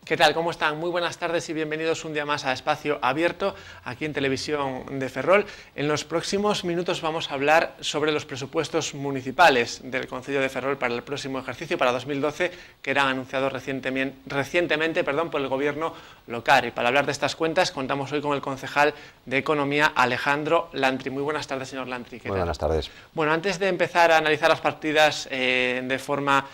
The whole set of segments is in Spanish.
¿Qué tal? ¿Cómo están? Muy buenas tardes y bienvenidos un día más a Espacio Abierto, aquí en Televisión de Ferrol. En los próximos minutos vamos a hablar sobre los presupuestos municipales del Concello de Ferrol para el próximo ejercicio, para 2012, que eran anunciados recientemente por el Gobierno local. Y para hablar de estas cuentas contamos hoy con el concejal de Economía, Alejandro Lantri. Muy buenas tardes, señor Lantri. Muy buenas tardes. Bueno, antes de empezar a analizar las partidas de forma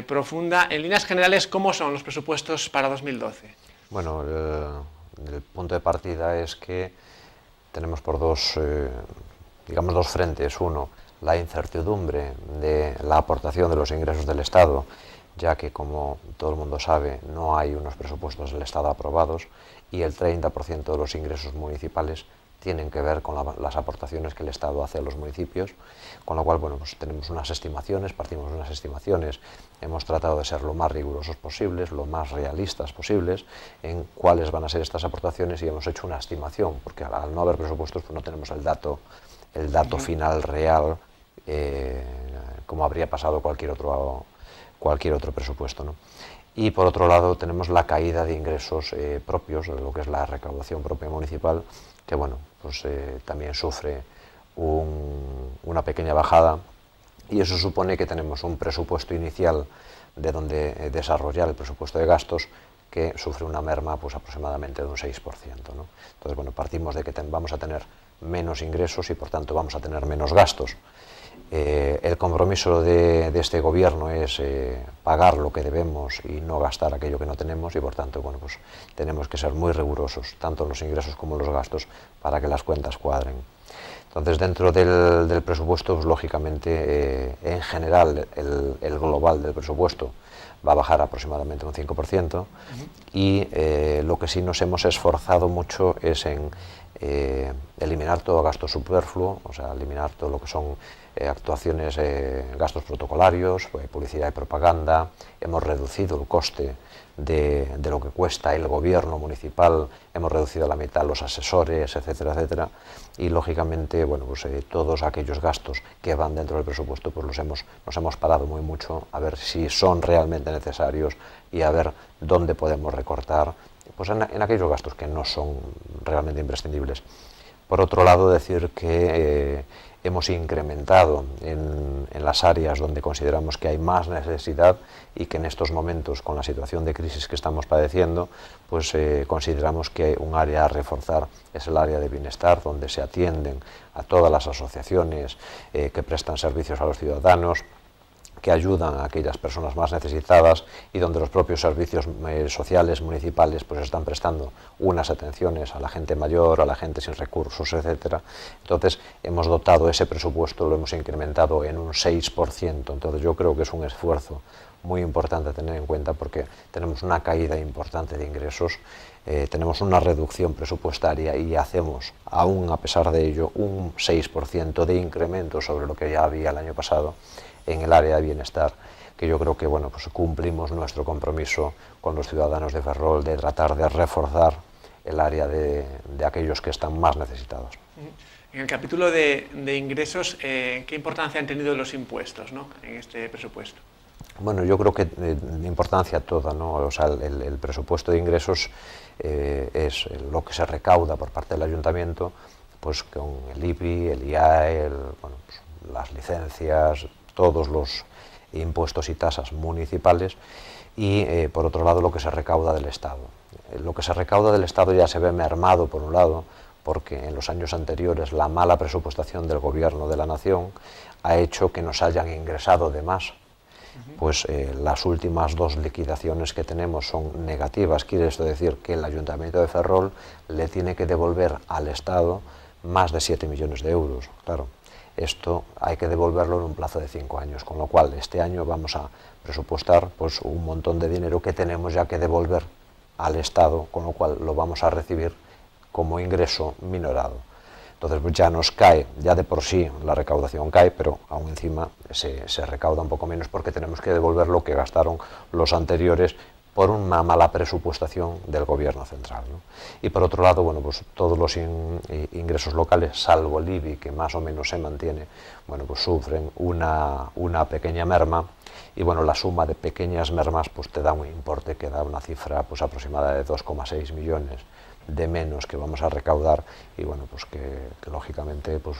profunda, en líneas generales, ¿cómo son los presupuestos para 2012? Bueno, el punto de partida es que tenemos por dos frentes. Uno, la incertidumbre de la aportación de los ingresos del Estado, ya que, como todo el mundo sabe, no hay unos presupuestos del Estado aprobados y el 30% de los ingresos municipales tienen que ver con las aportaciones que el Estado hace a los municipios, con lo cual, bueno, pues tenemos unas estimaciones, partimos de unas estimaciones, hemos tratado de ser lo más rigurosos posibles, lo más realistas posibles en cuáles van a ser estas aportaciones y hemos hecho una estimación, porque al no haber presupuestos pues no tenemos el dato final real, como habría pasado cualquier otro presupuesto, ¿no? Y por otro lado tenemos la caída de ingresos propios, de lo que es la recaudación propia municipal, que bueno, pues también sufre una pequeña bajada, y eso supone que tenemos un presupuesto inicial de donde desarrollar el presupuesto de gastos que sufre una merma pues aproximadamente de un 6%, ¿no? Entonces, bueno, partimos de que vamos a tener menos ingresos y por tanto vamos a tener menos gastos. El compromiso de este gobierno es pagar lo que debemos y no gastar aquello que no tenemos, y por tanto, bueno, pues tenemos que ser muy rigurosos tanto en los ingresos como en los gastos para que las cuentas cuadren. Entonces, dentro del presupuesto, pues, lógicamente, en general, el global del presupuesto va a bajar aproximadamente un 5%, y lo que sí nos hemos esforzado mucho es en eliminar todo gasto superfluo, o sea, eliminar todo lo que son actuaciones, gastos protocolarios, publicidad y propaganda. Hemos reducido el coste de lo que cuesta el gobierno municipal, hemos reducido a la mitad los asesores, etcétera, etcétera, y lógicamente, bueno, pues todos aquellos gastos que van dentro del presupuesto pues nos hemos parado muy mucho a ver si son realmente necesarios y a ver dónde podemos recortar, pues en aquellos gastos que no son realmente imprescindibles. Por otro lado, decir que hemos incrementado en las áreas donde consideramos que hay más necesidad y que en estos momentos, con la situación de crisis que estamos padeciendo, pues consideramos que un área a reforzar es el área de bienestar, donde se atienden a todas las asociaciones que prestan servicios a los ciudadanos, que ayudan a aquellas personas más necesitadas, y donde los propios servicios sociales municipales pues están prestando unas atenciones a la gente mayor, a la gente sin recursos, etcétera. Entonces hemos dotado ese presupuesto, lo hemos incrementado en un 6%, entonces yo creo que es un esfuerzo muy importante a tener en cuenta, porque tenemos una caída importante de ingresos, tenemos una reducción presupuestaria y hacemos, aún a pesar de ello, un 6% de incremento sobre lo que ya había el año pasado en el área de bienestar, que yo creo que, bueno, pues cumplimos nuestro compromiso con los ciudadanos de Ferrol de tratar de reforzar el área de aquellos que están más necesitados. En el capítulo de ingresos, ¿qué importancia han tenido los impuestos, ¿no?, en este presupuesto? Bueno, yo creo que importancia toda, ¿no? O sea, el presupuesto de ingresos es lo que se recauda por parte del ayuntamiento, pues con el IBI, el IAE, bueno, pues, las licencias, todos los impuestos y tasas municipales, y por otro lado lo que se recauda del Estado. Lo que se recauda del Estado ya se ve mermado, por un lado, porque en los años anteriores la mala presupuestación del Gobierno de la Nación ha hecho que nos hayan ingresado de más. Pues las últimas dos liquidaciones que tenemos son negativas. Quiere esto decir que el Ayuntamiento de Ferrol le tiene que devolver al Estado más de 7 millones de euros. Claro, esto hay que devolverlo en un plazo de 5 años, con lo cual este año vamos a presupuestar pues un montón de dinero que tenemos ya que devolver al Estado, con lo cual lo vamos a recibir como ingreso minorado. Entonces pues ya nos cae, ya de por sí la recaudación cae, pero aún encima se recauda un poco menos porque tenemos que devolver lo que gastaron los anteriores por una mala presupuestación del gobierno central, ¿no? Y por otro lado, bueno, pues todos los ingresos locales, salvo el IBI, que más o menos se mantiene, bueno, pues sufren una pequeña merma, y bueno, la suma de pequeñas mermas pues te da un importe que da una cifra pues aproximada de 2,6 millones de menos que vamos a recaudar, y bueno, pues que lógicamente pues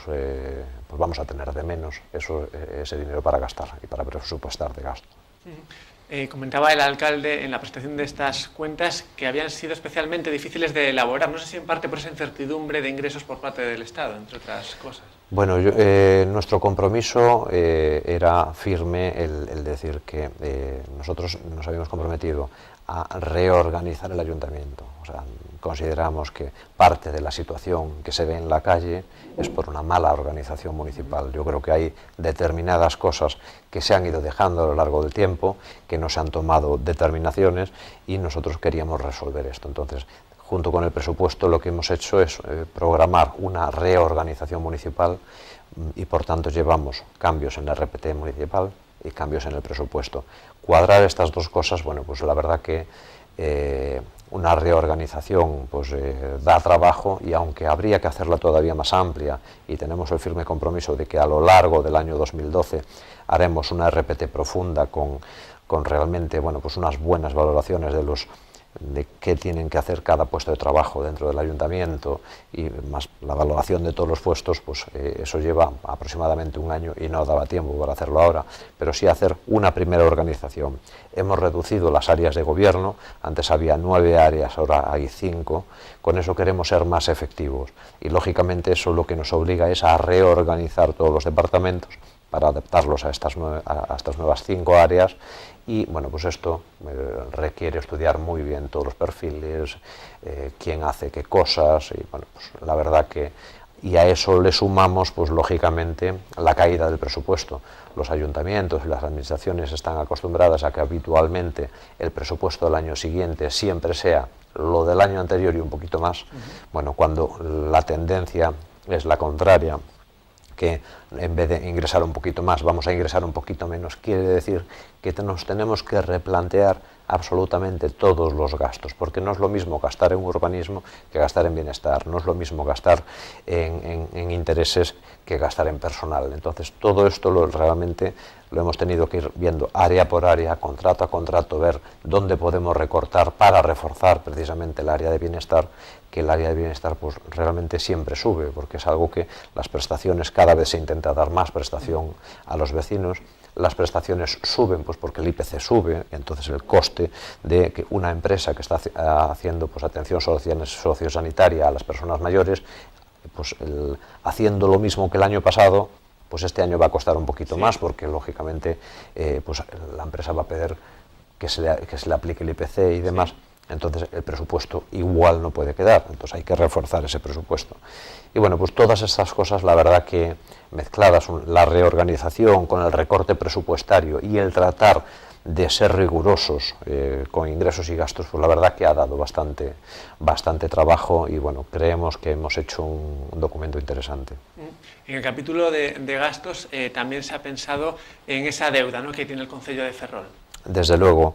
vamos a tener de menos ese dinero para gastar y para presupuestar de gasto. Comentaba el alcalde en la presentación de estas cuentas que habían sido especialmente difíciles de elaborar, no sé si en parte por esa incertidumbre de ingresos por parte del Estado, entre otras cosas. Bueno, nuestro compromiso era firme el decir que nosotros nos habíamos comprometido a reorganizar el ayuntamiento. O sea, consideramos que parte de la situación que se ve en la calle es por una mala organización municipal. Yo creo que hay determinadas cosas que se han ido dejando a lo largo del tiempo, que no se han tomado determinaciones, y nosotros queríamos resolver esto. Entonces, junto con el presupuesto, lo que hemos hecho es programar una reorganización municipal, y por tanto llevamos cambios en la RPT municipal y cambios en el presupuesto. Cuadrar estas dos cosas, bueno, pues la verdad que una reorganización pues da trabajo, y aunque habría que hacerla todavía más amplia, y tenemos el firme compromiso de que a lo largo del año 2012 haremos una RPT profunda con realmente, bueno, pues unas buenas valoraciones de qué tienen que hacer cada puesto de trabajo dentro del ayuntamiento, y más la valoración de todos los puestos, pues eso lleva aproximadamente un año y no daba tiempo para hacerlo ahora, pero sí hacer una primera organización. Hemos reducido las áreas de gobierno, antes había 9 áreas, ahora hay 5, con eso queremos ser más efectivos, y lógicamente eso lo que nos obliga es a reorganizar todos los departamentos para adaptarlos a estas nuevas 5 áreas. Y bueno, pues esto requiere estudiar muy bien todos los perfiles, quién hace qué cosas, y bueno, pues la verdad que, y a eso le sumamos pues lógicamente la caída del presupuesto. Los ayuntamientos y las administraciones están acostumbradas a que habitualmente el presupuesto del año siguiente siempre sea lo del año anterior y un poquito más. Bueno, cuando la tendencia es la contraria, que en vez de ingresar un poquito más vamos a ingresar un poquito menos, quiere decir que nos tenemos que replantear absolutamente todos los gastos, porque no es lo mismo gastar en urbanismo que gastar en bienestar, no es lo mismo gastar en intereses que gastar en personal. Entonces todo esto realmente lo hemos tenido que ir viendo área por área, contrato a contrato, ver dónde podemos recortar para reforzar precisamente el área de bienestar, que el área de bienestar pues realmente siempre sube, porque es algo que las prestaciones, cada vez se intenta dar más prestación a los vecinos. Las prestaciones suben pues porque el IPC sube, entonces el coste de que una empresa que está haciendo pues atención sociosanitaria a las personas mayores, pues haciendo lo mismo que el año pasado, pues este año va a costar un poquito más, porque lógicamente pues la empresa va a pedir que se le aplique el IPC y demás. Entonces el presupuesto igual no puede quedar, entonces hay que reforzar ese presupuesto. Y bueno, pues todas estas cosas, la verdad que mezcladas, la reorganización con el recorte presupuestario y el tratar de ser rigurosos con ingresos y gastos, pues la verdad que ha dado bastante trabajo, y bueno, creemos que hemos hecho un documento interesante. En el capítulo de gastos también se ha pensado en esa deuda, ¿no?, que tiene el concello de Ferrol. Desde luego.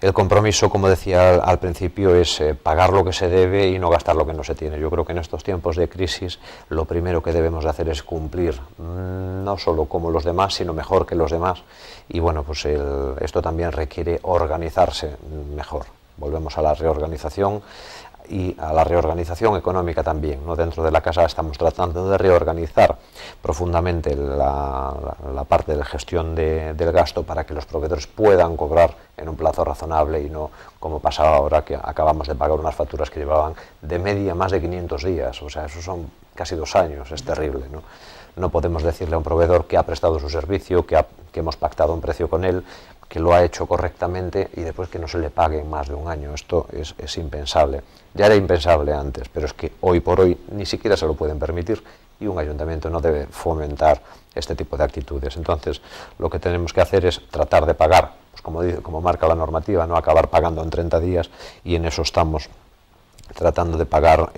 El compromiso, como decía al principio, es pagar lo que se debe y no gastar lo que no se tiene. Yo creo que en estos tiempos de crisis lo primero que debemos de hacer es cumplir, no solo como los demás, sino mejor que los demás. Y bueno, pues esto también requiere organizarse mejor. Volvemos a la reorganización, y a la reorganización económica también, ¿no? Dentro de la casa estamos tratando de reorganizar profundamente la parte de la gestión del gasto, para que los proveedores puedan cobrar en un plazo razonable, y no como pasaba ahora, que acabamos de pagar unas facturas que llevaban de media más de 500 días, o sea, eso son casi 2 años, es terrible, ¿no? No podemos decirle a un proveedor que ha prestado su servicio, que hemos pactado un precio con él, que lo ha hecho correctamente, y después que no se le pague en más de un año. Esto es impensable. Ya era impensable antes, pero es que hoy por hoy ni siquiera se lo pueden permitir, y un ayuntamiento no debe fomentar este tipo de actitudes. Entonces, lo que tenemos que hacer es tratar de pagar, pues como marca la normativa, no acabar pagando en 30 días, y en eso estamos tratando de pagar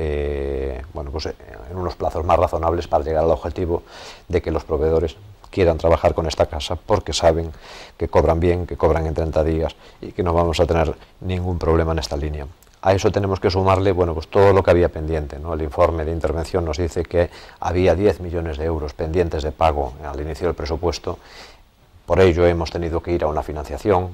bueno, pues en unos plazos más razonables, para llegar al objetivo de que los proveedores quieran trabajar con esta casa porque saben que cobran bien, que cobran en 30 días y que no vamos a tener ningún problema en esta línea. A eso tenemos que sumarle, bueno, pues todo lo que había pendiente, ¿no? El informe de intervención nos dice que había 10 millones de euros pendientes de pago al inicio del presupuesto. Por ello hemos tenido que ir a una financiación